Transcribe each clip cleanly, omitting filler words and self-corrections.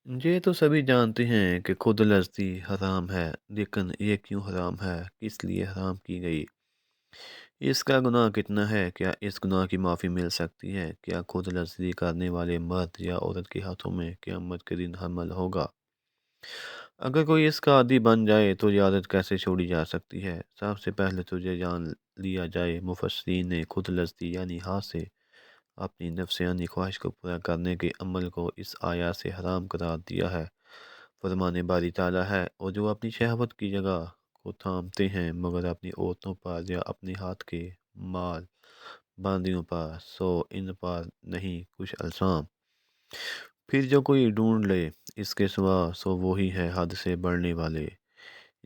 ये तो सभी जानते हैं कि खुद लर्ज़ी हराम है, लेकिन ये क्यों हराम है? किस लिए हराम की गई? इसका गुनाह कितना है? क्या इस गुनाह की माफ़ी मिल सकती है? क्या खुद लर्ज़ी करने वाले मर्द या औरत के हाथों में क़यामत के दिन हमल होगा? अगर कोई इसका आदी बन जाए तो ये आदत कैसे छोड़ी जा सकती है? सबसे पहले तो ये जान लिया जाए, मुफस्सिरीन ने खुद लर्ज़ी यानी हाथ से अपनी नफसानी ख्वाहिश को पूरा करने के अमल को इस आयत से हराम करार दिया है। फरमाने बारी ताला है, और जो अपनी शहवत की जगह को थामते हैं मगर अपनी औरतों पर या अपने हाथ के माल बांदियों पर, सो इन पर नहीं कुछ अल्साम। फिर जो कोई ढूंढ ले इसके सिवा, सो वही है हद से बढ़ने वाले।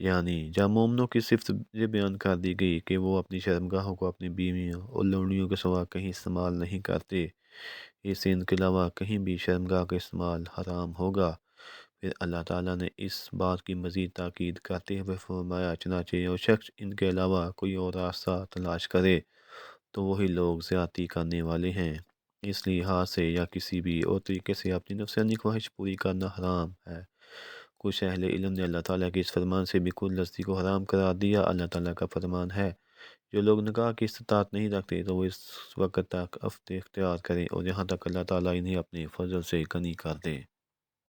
यानी जब मोमनों की सिर्फ ये बयान कर दी गई कि वो अपनी शर्मगाहों को अपनी बीवियों और लोनियों के सिवा कहीं इस्तेमाल नहीं करते, इससे इनके अलावा कहीं भी शर्मगाह का इस्तेमाल हराम होगा। फिर अल्लाह ताला ने इस बात की मज़ीद ताकीद करते हुए फरमाया, चनाचे जो शख्स इनके अलावा कोई और रास्ता तलाश करे तो वही लोग ज़्यादती करने वाले हैं। इसलिए हाथ से या किसी भी और तरीके से अपनी नफसानी ख्वाहिश पूरी करना हराम है। कुछ अहले इल्म ने अल्लाह ताला के इस फरमान से भी कुल लस्ती को हराम करार दिया। अल्लाह ताला का फरमान है, जो लोग निकाह की इस्तात नहीं रखते तो वो इस वक्त तक अफ्त इख्तियार करें और यहाँ तक अल्लाह ताला इन्हें अपने फजल से गनी कर दे।